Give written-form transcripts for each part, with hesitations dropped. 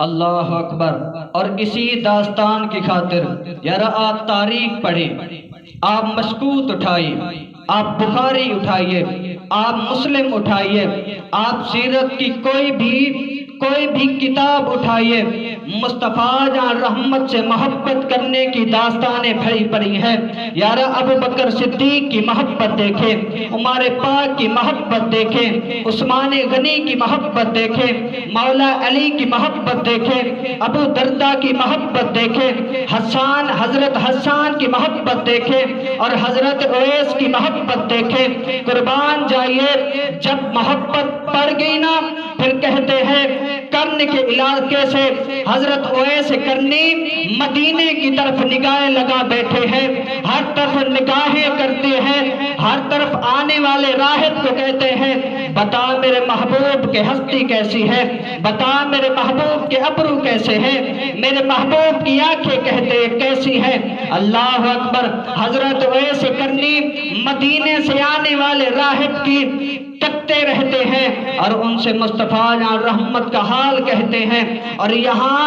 اللہ اکبر۔ اور اسی داستان کی خاطر یار آپ تاریخ پڑھیں، آپ مشکوت اٹھائیے، آپ بخاری اٹھائیے، آپ مسلم اٹھائیے، آپ سیرت کی کوئی بھی کتاب اٹھائیے، مصطفیٰ جان رحمت سے محبت کرنے کی داستانیں بھری پڑی ہیں۔ یار ابو بکر صدیق کی محبت دیکھیں، عمر پاک کی محبت دیکھیں، عثمان غنی کی محبت دیکھیں، مولا علی کی محبت دیکھیں، ابو دردہ کی محبت دیکھیں، حضرت حسان کی محبت دیکھیں، اور حضرت اویس کی محبت دیکھیں۔ قربان جائیے، جب محبت پڑ گئی نا پھر کہتے ہیں کرن کے علاقے سے حضرت اویس کرنی مدینے کی طرف نگاہیں لگا بیٹھے ہیں، ہر طرف نگاہیں کرتے ہیں، ہر طرف آنے والے راہب کو کہتے ہیں بتا میرے محبوب کے ہستی کیسی ہے، بتا میرے محبوب کے ابرو کیسے ہیں، میرے محبوب کی آنکھیں کہتے کیسی ہے۔ اللہ اکبر۔ حضرت اویس کرنی مدینے سے آنے والے راہب کی تکتے رہتے ہیں اور ان سے مصطفیٰ جان رحمت کا حال کہتے ہیں، اور یہاں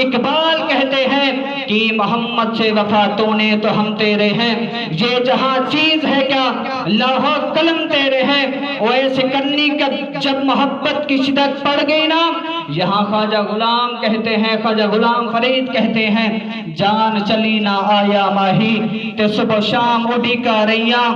اقبال کہتے ہیں کہ محمد سے وفا تو نے تو ہم تیرے ہیں، یہ جہاں چیز ہے کیا لوح و قلم تیرے ہیں۔ اویس کرنی کا جب محبت کی شدت پڑ گئی نا، یہاں خواجہ غلام کہتے ہیں، خواجہ غلام فرید کہتے ہیں جان چلی نہ آیا ماہی تے صبح شام اڈی کا ریاں،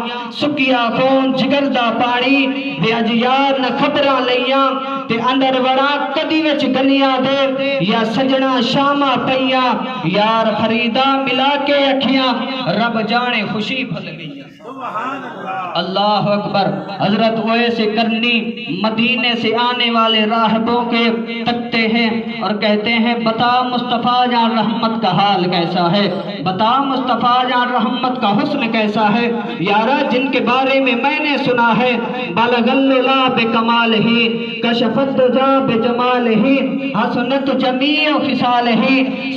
سکیا خون جگر دا پانی تے اج یار نہ خبراں لیاں، تے اندر وڑا کدی وچ گلیاں دے یا سجنا شاماں پیاں، یار فریدا ملا کے اکھیاں رب جانے خوشی پھل گئی۔ اللہ اکبر۔ حضرت اویس کرنی مدینے سے آنے والے راہبوں کے تکتے ہیں اور کہتے ہیں بتا مصطفیٰ جان رحمت کا حال کیسا ہے، بتا مصطفیٰ جان رحمت کا حسن کیسا ہے۔ یارا جن کے بارے میں نے سنا ہے بلغ العلا بکمالہ کشف الدجا بجمالہ حسنت جمیع خصالہ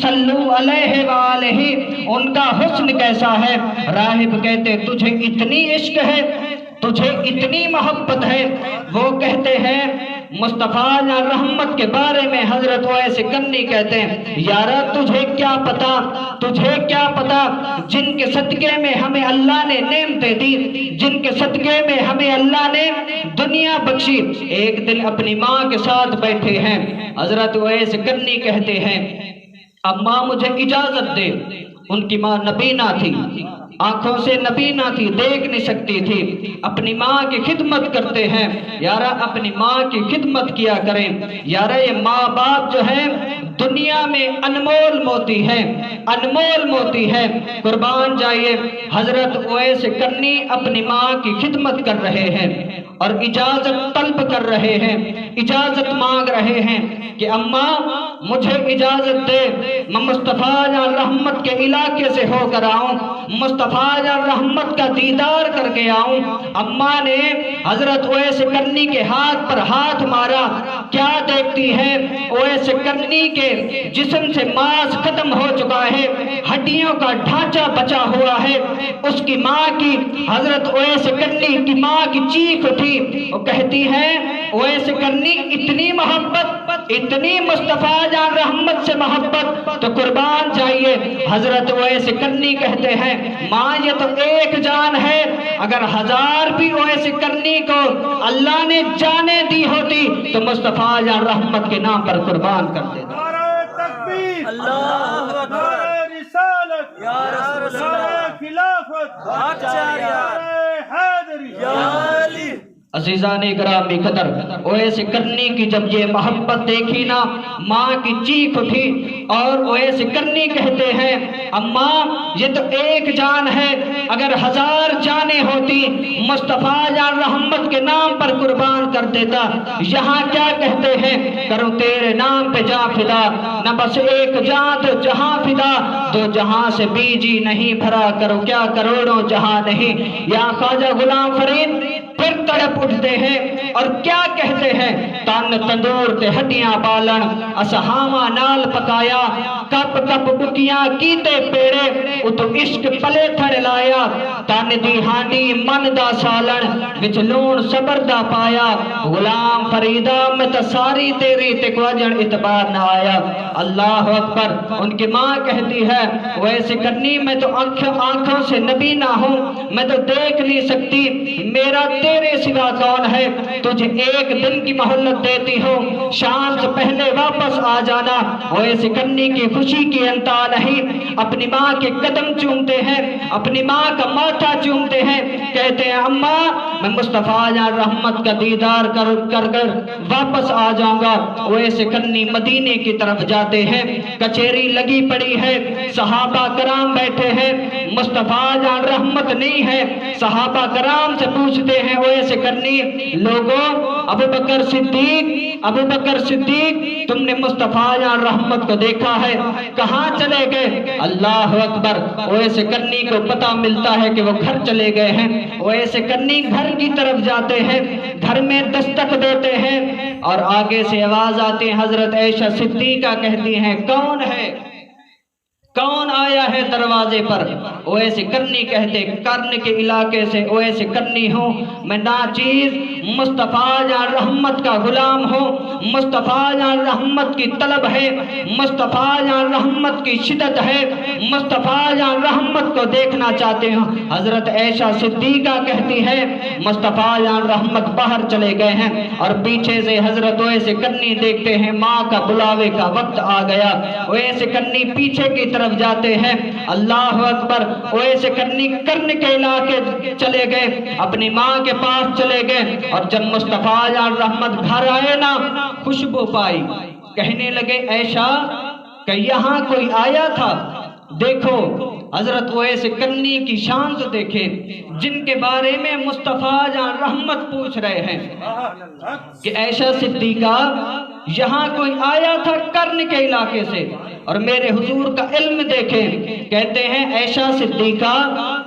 صلو علیہ وآلہ، ان کا حسن کیسا ہے۔ راہب کہتے تجھے اتنی عشق ہے، تجھے اتنی محبت ہے۔ وہ کہتے ہیں مصطفیٰ جان رحمت کے بارے میں حضرت اویس کرنی کہتے ہیں یارا تجھے کیا پتا، تجھے کیا پتا جن کے صدقے میں ہمیں اللہ نے نعمتیں دی، جن کے صدقے میں ہمیں اللہ نے دنیا بخشی۔ ایک دن اپنی ماں کے ساتھ بیٹھے ہیں، حضرت اویس کرنی کہتے ہیں اماں مجھے اجازت دے۔ ان کی ماں نبینا تھی، آنکھوں سے نبینا تھی، دیکھ نہیں سکتی تھی، اپنی ماں کی خدمت کرتے ہیں۔ یارا اپنی ماں کی خدمت کیا کریں، یارا یہ ماں باپ جو ہے دنیا میں انمول موتی ہے، انمول موتی ہے، قربان جائیے۔ حضرت اویس کرنی اپنی ماں کی خدمت کر رہے ہیں اور اجازت طلب کر رہے ہیں، اجازت مانگ رہے ہیں کہ اماں مجھے اجازت دے، میں مصطفیٰ جان رحمت کے علاقے سے ہو کر آؤں، مصطفیٰ جان رحمت کا دیدار کر کے آؤں۔ اماں نے حضرت اویس کرنی کے ہاتھ پر ہاتھ مارا، کیا دیکھتی ہے اویس کرنی کے جسم سے ماس ختم ہو چکا ہے، ہڈیوں کا ڈھانچہ بچا ہوا ہے۔ اس کی ماں کی، حضرت اویس کرنی کی ماں کی چیخ اٹھی، وہ کہتی ہے اویس کرنی اتنی محبت، اتنی مصطفیٰ جان رحمت سے محبت، تو قربان جائیے۔ حضرت اویس کرنی کہتے ہیں ماں یہ تو ایک جان ہے، اگر 1000 بھی اویس کرنی کو اللہ نے جانیں دی ہوتی تو مصطفیٰ جان رحمت کے نام پر قربان کر دیتا۔ اللہ اکبر، رسالت یا رسول اللہ، خلافت حیدری یا علی۔ عزیزان گرامی قدر، اویس کرنی کی جب یہ محبت دیکھی نا، ماں کی چیخ اٹھی اور اویس کرنی کہتے ہیں اماں یہ تو ایک جان ہے، اگر 1000 جانیں ہوتی مصطفیٰ جان رحمت کے نام پر قربان کر دیتا۔ یہاں کیا کہتے ہیں کرو تیرے نام پہ جاں فدا، نہ بس ایک جان تو جہاں فدا، دو جہاں سے بیجی نہیں بھرا، کرو کیا کروڑوں جہاں نہیں۔ یا خواجہ غلام فرید پھر تڑپ اٹھتے ہیں اور کیا کہتے ہیں، تن تندور تے ہڈیاں بالن اسہاواں نال پکایا، کپ کپ ڈکیاں کیتے پیڑے اتو عشق پلے تھڑ لایا، تن دی ہانڈی من دا سالن وچ لون صبر دا پایا، غلام فریدہ میں تا ساری تیری تے کو اجڑ اعتبار نہ آیا۔ اللہ اکبر۔ ان کی ماں کہتی ہے ویسے کرنی میں تو آنکھوں سے نبی نہ ہوں، میں تو دیکھ نہیں سکتی، میرا تیرے سوا کون ہے، تجھے ایک دن کی مہلت دیتی ہوں، شام سے پہلے واپس آ جانا۔ ویسے کرنی کی خوشی کی انتہا نہیں، اپنی ماں کے قدم چومتے ہیں، اپنی ماں کا ماتھا چومتے ہیں، کہتے ہیں اماں میں مصطفیٰ جان رحمت کا دیدار کر واپس آ جاؤں گا۔ ویسے کرنی مدینے کی طرف جاتے ہیں، کچہری لگی پڑی ہے، صحابہ کرام بیٹھے ہیں، مصطفیٰ جان رحمت نہیں ہے، صحابہ کرام سے پوچھتے ہیں ویسے کرنی لوگوں ابو بکر صدیق تم نے مصطفیٰ جان رحمت کو دیکھا ہے، کہاں چلے گئے؟ اللہ اکبر۔ ویسے کرنی کو پتہ ملتا ہے کہ وہ گھر چلے گئے ہیں۔ ویسے کرنی گھر کی طرف جاتے ہیں، گھر میں دستک دیتے ہیں اور آگے سے آواز آتی ہے، حضرت عائشہ صدیقہ کہتی ہیں کون ہے، کون آیا ہے دروازے پر؟ اویس کرنی کہتے کرن کے علاقے سے اویس کرنی ہوں، میں ناچیز مصطفیٰ جان رحمت کا غلام ہوں، مصطفیٰ جان رحمت کی طلب ہے، مصطفیٰ جان رحمت کی شدت ہے، مصطفیٰ جان رحمت کو دیکھنا چاہتے ہوں۔ حضرت عائشہ صدیقہ کہتی ہے مصطفیٰ جان رحمت باہر چلے گئے ہیں اور پیچھے سے حضرت اویس کرنی دیکھتے ہیں ماں کا بلاوے کا وقت آ گیا۔ اویس کرنی پیچھے کی طرف جاتے ہیں، اللہ اکبر۔ اویس کرنی کرن کے علاقے چلے گئے، اپنی ماں کے پاس چلے گئے اور جب مصطفیٰ جان رحمت گھر آئے نا خوشبو پائی، کہنے لگے عائشہ کہ یہاں کوئی آیا تھا؟ دیکھو حضرت اویس کرنی کی شان تو دیکھیں جن کے بارے میں مصطفیٰ جان رحمت پوچھ رہے ہیں کہ عائشہ صدیقہ یہاں کوئی آیا تھا کرن کے علاقے سے، اور میرے حضور کا علم دیکھیں، کہتے ہیں عائشہ صدیقہ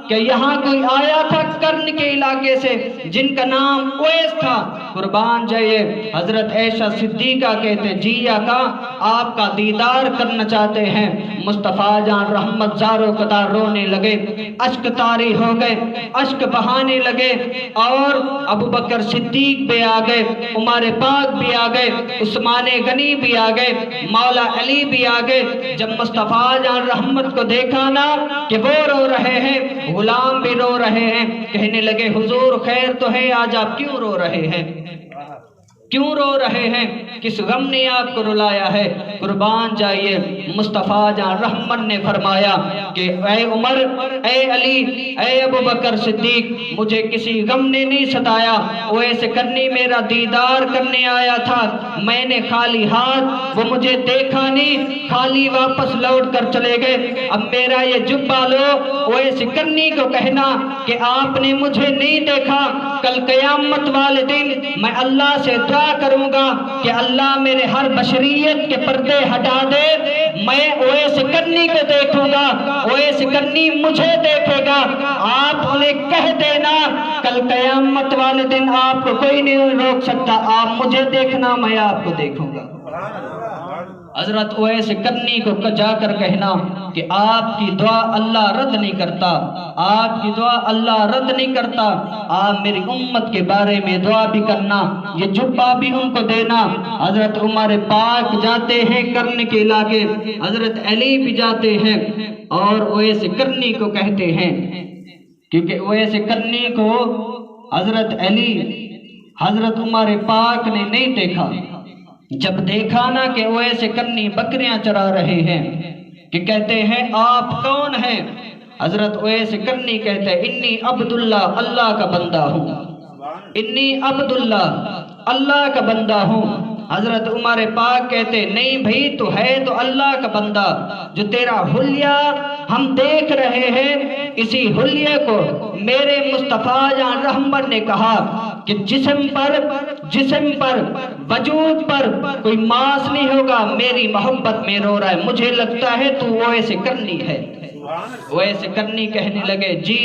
کہ یہاں کوئی آیا تھا کرن کے علاقے سے جن کا نام اویس تھا، قربان جائے۔ حضرت عائشہ صدیقہ کہتے جی آقا آپ کا دیدار کرنا چاہتے ہیں۔ مصطفیٰ جان رحمت زاروں قطار رونے لگے، اشک طاری ہو گئے، اشک بہانے لگے، اور ابو بکر صدیق بھی آ گئے، عمر پاک بھی آ گئے، عثمان غنی بھی آ گئے، مولا علی بھی آ گئے۔ جب مصطفیٰ جان رحمت کو دیکھا نا کہ وہ رو رہے ہیں، غلام بھی رو رہے ہیں، کہنے لگے حضور خیر تو ہے، آج آپ کیوں رو رہے ہیں؟ کیوں رو رہے ہیں؟ کس غم نے آپ کو رلایا ہے؟ قربان جائیے مصطفیٰ جان رحمت نے فرمایا کہ اے عمر، اے علی، اے ابو بکر صدیق، مجھے کسی غم نے نہیں ستایا، اویس کرنی میرا دیدار کرنے آیا تھا، میں نے خالی ہاتھ، وہ مجھے دیکھا نہیں، خالی واپس لوٹ کر چلے گئے۔ اب میرا یہ جبہ لو، اویس کرنی کو کہنا کہ آپ نے مجھے نہیں دیکھا، کل قیامت والے دن میں اللہ سے دعا کروں گا کہ اللہ میرے ہر بشریت کے پردے ہٹا دے، میں اویس کرنی کو دیکھوں گا، اویس کرنی مجھے دیکھے گا۔ آپ انہیں کہہ دینا کل قیامت والے دن آپ کو کوئی نہیں روک سکتا، آپ مجھے دیکھنا میں آپ کو دیکھوں گا۔ حضرت اویس کرنی کو جا کر کہنا کہ آپ کی دعا اللہ رد نہیں کرتا، آپ کی دعا اللہ رد نہیں کرتا، آپ میری امت کے بارے میں دعا بھی کرنا، یہ جبہ بھی ان کو دینا۔ حضرت عمر پاک جاتے ہیں کرن کے علاقے، حضرت علی بھی جاتے ہیں اور اویس کرنی کو کہتے ہیں، کیونکہ اویس کرنی کو حضرت علی حضرت عمر پاک نے نہیں دیکھا۔ جب دیکھا نا کہ اویس کرنی بکریاں چرا رہے ہیں کہ کہتے ہیں آپ کون ہیں؟ حضرت اویس کرنی کہتے ہیں انی عبداللہ، اللہ کا بندہ ہوں، انی عبداللہ، اللہ کا بندہ ہوں۔ حضرت عمر پاک کہتے نہیں بھئی تو ہے تو اللہ کا بندہ، جو تیرا حلیہ ہم دیکھ رہے ہیں، اسی حلیے کو میرے مصطفیٰ جان رحمت نے کہا کہ جسم پر وجود پر کوئی ماس نہیں ہوگا، میری محبت میں رو رہا ہے، مجھے لگتا ہے تو اویس کرنی ہے۔ اویس کرنی کہنے لگے جی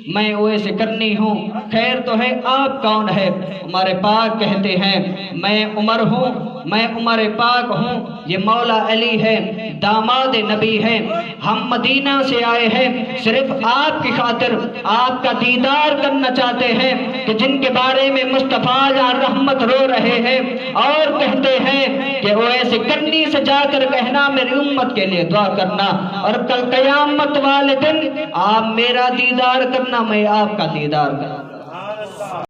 میں اویس کرنی ہوں، خیر تو ہے آپ کون ہے؟ عمر پاک کہتے ہیں میں عمر ہوں، میں عمر پاک ہوں، یہ مولا علی ہے، داماد نبی ہے، ہم مدینہ سے آئے ہیں صرف آپ کی خاطر، آپ کا دیدار کرنا چاہتے ہیں کہ جن کے بارے میں مصطفیٰ جان رحمت رو رہے ہیں اور کہتے ہیں کہ اویس کرنی سے جا کر کہنا میری امت کے لیے دعا کرنا، اور کل قیامت والے دن آپ میرا دیدار کرنا، میں آپ کا دیدار کرنا۔